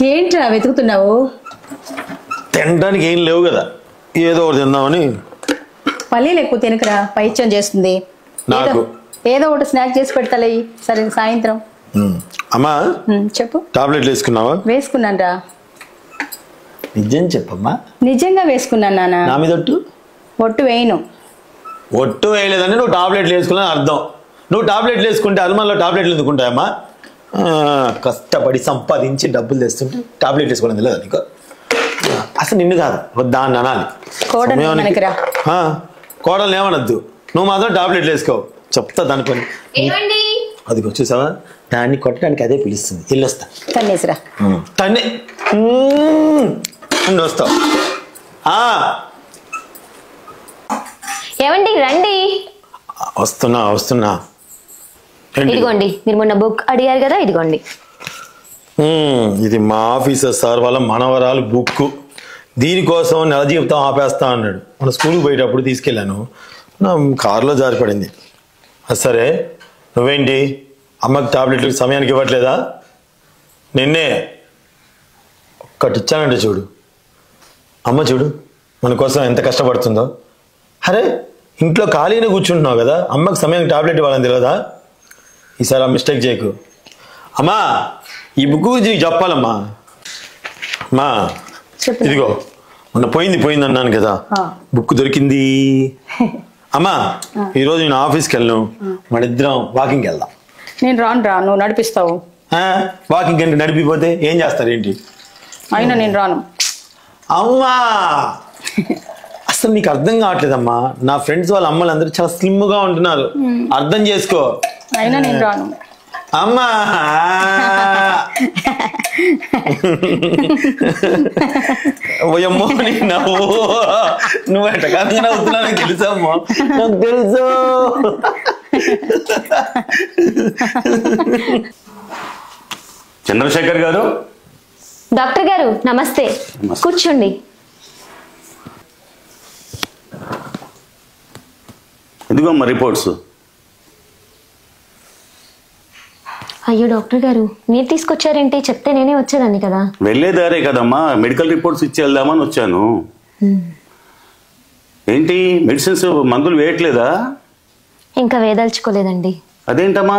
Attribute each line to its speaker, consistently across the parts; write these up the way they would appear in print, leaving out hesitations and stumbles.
Speaker 1: ఏంట్రా వెతుకుతున్నావు?
Speaker 2: తినడానికి ఏం లేవు కదా, ఏదో ఒకటి తిందామని.
Speaker 1: పల్లీలు ఎక్కువ తినకరా, పైత్యం చేస్తుంది. ఏదో ఒకటి స్నాక్ చేసి పెడతాలే సరే సాయంత్రం.
Speaker 2: అమ్మా
Speaker 1: చెప్పు.
Speaker 2: టాబ్లెట్లు వేసుకున్నావా?
Speaker 1: వేసుకున్నాను రా.
Speaker 2: నిజం చెప్పమ్మా.
Speaker 1: నిజంగా వేసుకున్నాను నాన్న.
Speaker 2: నా మీద ఒట్టు?
Speaker 1: ఒట్టు వేయను.
Speaker 2: ఒట్టు వేయలేదని నువ్వు టాబ్లెట్లు వేసుకున్నా అర్థం. నువ్వు టాబ్లెట్లు వేసుకుంటే అల్మాన్లో టాబ్లెట్లు ఎందుకుంటాయమ్మా? కష్టపడి సంపాదించి డబ్బులు తెస్తుంటే టాబ్లెట్ వేసుకోవడం తెలియదు నీకు? అసలు నిన్ను కాదు, దాన్ని అనాలి. కోడలు ఏమనద్దు, నువ్వు మాత్రం టాబ్లెట్లు వేసుకో. చెప్తా దాని పని. అదిగో చూసావా, దాన్ని కొట్టడానికి అదే పిలుస్తుంది. ఇల్లు వస్తా
Speaker 1: తన్నేసిరా.
Speaker 2: తన్నే వస్తావు.
Speaker 3: ఏమండి రండి.
Speaker 2: వస్తున్నా.
Speaker 3: ఇదిగోండి, మీరు మొన్న బుక్ అడిగారు కదా, ఇదిగోండి.
Speaker 2: ఇది మా ఆఫీసర్ సార్ వాళ్ళ మనవరాలు బుక్. దీనికోసం నెల జీవితం ఆపేస్తా అన్నాడు. మన స్కూల్కి పోయేటప్పుడు తీసుకెళ్ళాను, నా కారులో జారిపడింది. సరే నువ్వేంటి అమ్మకి టాబ్లెట్లకు సమయానికి ఇవ్వట్లేదా? నిన్నే ఒక్కటి ఇచ్చానంటే చూడు, అమ్మ చూడు మన కోసం ఎంత కష్టపడుతుందో. అరే ఇంట్లో ఖాళీనే కూర్చుంటున్నావు కదా, అమ్మకి సమయానికి టాబ్లెట్ ఇవ్వాలని తెలియదా? ఈసారి ఆ మిస్టేక్ చేయకు. అమ్మా ఈ బుక్ గురించి నీకు చెప్పాలమ్మా. అమ్మా ఇదిగో మొన్న పోయింది అన్నాను కదా, బుక్ దొరికింది. అమ్మా ఈరోజు నేను ఆఫీస్కి వెళ్ళను, మన ఇద్దరం వాకింగ్కి వెళ్దాం.
Speaker 1: నేను రాను. నువ్వు నడిపిస్తావు.
Speaker 2: వాకింగ్ అంటే నడిపిపోతే ఏం చేస్తారు ఏంటి?
Speaker 1: అయినా నేను రాను.
Speaker 2: అమ్మా అసలు నీకు అర్థం కావట్లేదమ్మా, నా ఫ్రెండ్స్ వాళ్ళ అమ్మలు అందరూ చాలా స్లిమ్ గా ఉంటున్నారు, అర్థం చేసుకో.
Speaker 1: అయినా నేను రాను.
Speaker 2: అమ్మా ఓయమ్మో నీ నవ్వు, నువ్వు ఎట్టకారంగా నవ్వుతున్నావు నాకు తెలుసమ్మా, నాకు తెలుసు.
Speaker 4: చంద్రశేఖర్ గారు.
Speaker 3: డాక్టర్ గారు నమస్తే, కూర్చోండి.
Speaker 4: ఇదిగోమ్మా రిపోర్ట్స్.
Speaker 3: అయ్యో డాక్టర్ గారు, మీరు తీసుకొచ్చారేంటి? చెప్తే నేనే వచ్చేదాన్ని కదా.
Speaker 4: వెళ్ళేదారే కదమ్మా, మెడికల్ రిపోర్ట్స్ ఇచ్చి వెళ్దామని వచ్చాను. ఏంటి మెడిసిన్స్ మందులు వేయట్లేదా?
Speaker 3: ఇంకా వేయదలుచుకోలేదండి.
Speaker 4: అదేంటమ్మా,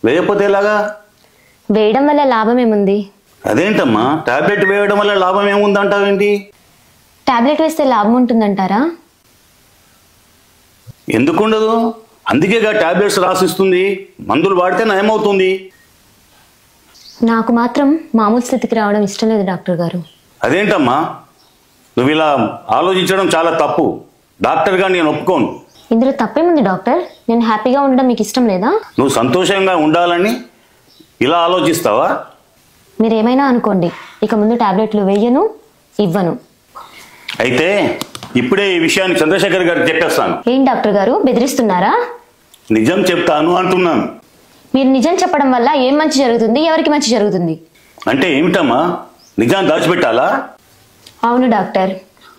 Speaker 4: వేయకపోతే ఎలాగా?
Speaker 3: వేయడం వల్ల లాభం ఏముంది?
Speaker 4: అదేంటమ్మా, టాబ్లెట్ వేయడం వల్ల లాభం ఏముందంటావేంటి?
Speaker 3: టాబ్లెట్ వేస్తే లాభం ఉంటుందంటారా?
Speaker 4: ఎందుకుండదు, అందుకేగా టాబ్లెట్స్ రాసిస్తుంది. మందులు వాడితే నయమవుతుంది.
Speaker 3: నాకు మాత్రం మామూలు స్థితికి రావడం ఇష్టం లేదు డాక్టర్ గారు.
Speaker 4: అదేంటమ్మా, నువ్వు ఇలా ఆలోచించడం చాలా తప్పు. డాక్టర్గా నేను ఒప్పుకోను.
Speaker 3: ఇందులో తప్పేముంది డాక్టర్? నేను హ్యాపీగా ఉండడం మీకు ఇష్టం లేదా?
Speaker 4: నువ్వు సంతోషంగా ఉండాలని ఇలా ఆలోచిస్తావా?
Speaker 3: మీరేమైనా అనుకోండి, ఇక ముందు టాబ్లెట్లు వేయను, ఇవ్వను.
Speaker 4: అయితే ఇప్పుడే ఈ విషయాన్ని చంద్రశేఖర్ గారికి చెప్పేస్తాను.
Speaker 3: ఏం డాక్టర్ గారు బెదిరిస్తున్నారా?
Speaker 4: నిజం చెప్తాను అంటున్నాను.
Speaker 3: మీరు నిజం చెప్పడం వల్ల ఏం మంచి జరుగుతుంది, ఎవరికి మంచి జరుగుతుంది?
Speaker 4: అంటే ఏమిటమ్మా, నిజాన్ని దాచిపెట్టాలా?
Speaker 3: అవును డాక్టర్,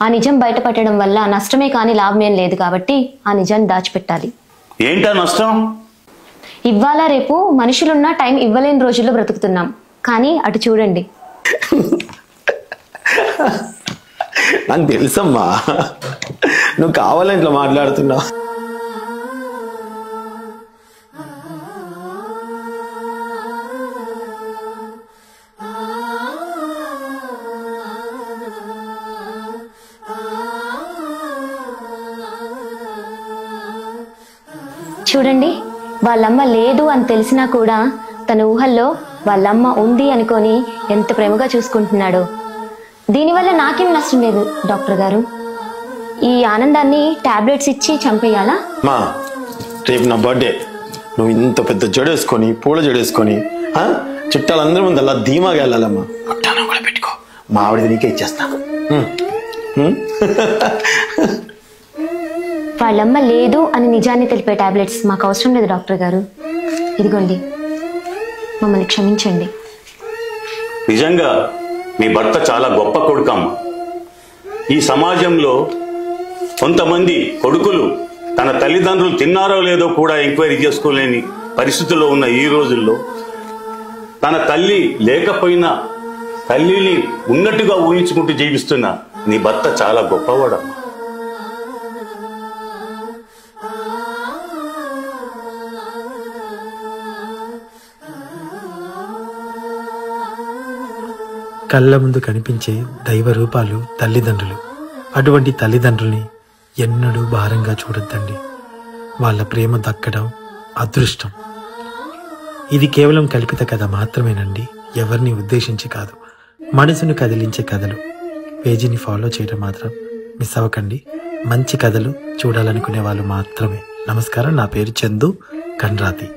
Speaker 3: ఆ నిజం బయటపడడం వల్ల నష్టమే కానీ లాభమేం లేదు, కాబట్టి ఆ నిజాన్ని దాచిపెట్టాలి.
Speaker 4: ఏంటా నష్టం?
Speaker 3: ఇవ్వాలా రేపు మనుషులున్న టైం ఇవ్వలేని రోజుల్లో బ్రతుకుతున్నాం. కానీ అటు చూడండి.
Speaker 2: నాకు తెలుసమ్మా, నువ్వు కావాలని ఇట్లా మాట్లాడుతున్నావు.
Speaker 3: చూడండి, వాళ్ళమ్మ లేదు అని తెలిసినా కూడా తన ఊహల్లో వాళ్ళమ్మ ఉంది అనుకొని ఎంత ప్రేమగా చూసుకుంటున్నాడో. దీనివల్ల నాకేం నష్టం లేదు డాక్టర్ గారు. ఈ ఆనందాన్ని టాబ్లెట్స్ ఇచ్చి చంపేయాలా?
Speaker 2: మా రేపు నా బర్త్డే, నువ్వు ఇంత పెద్ద జడేసుకొని పూల జడేసుకొని చుట్టాలందరి ముందు అలా ధీమాగా వెళ్ళాలమ్మా. అట్టాను కూడా పెట్టుకో, మా ఆవిడది నీకే ఇచ్చేస్తా.
Speaker 3: వాళ్ళమ్మ లేదు అని నిజాన్ని తెలిపే టాబ్లెట్స్ మాకు అవసరం లేదు డాక్టర్ గారు. ఇదిగోండి, మమ్మల్ని క్షమించండి.
Speaker 4: నిజంగా మీ భర్త చాలా గొప్ప కొడుకమ్మ. ఈ సమాజంలో కొంతమంది కొడుకులు తన తల్లిదండ్రులు తిన్నారో లేదో కూడా ఎంక్వైరీ చేసుకోలేని పరిస్థితుల్లో ఉన్న ఈ రోజుల్లో తన తల్లి లేకపోయినా తల్లిని ఉన్నట్టుగా ఊహించుకుంటూ జీవిస్తున్న నీ భర్త చాలా గొప్పవాడమ్మా.
Speaker 5: కళ్ళ ముందు కనిపించే దైవ రూపాలు తల్లిదండ్రులు. అటువంటి తల్లిదండ్రుల్ని ఎన్నడూ భారంగా చూడొద్దండి. వాళ్ళ ప్రేమ దక్కడం అదృష్టం. ఇది కేవలం కల్పిత కథ మాత్రమేనండి, ఎవరిని ఉద్దేశించి కాదు. మనసును కదిలించే కథలు. పేజీని ఫాలో చేయడం మాత్రం మిస్ అవ్వకండి. మంచి కథలు చూడాలనుకునే వాళ్ళు మాత్రమే. నమస్కారం, నా పేరు చందు కండ్రాతి.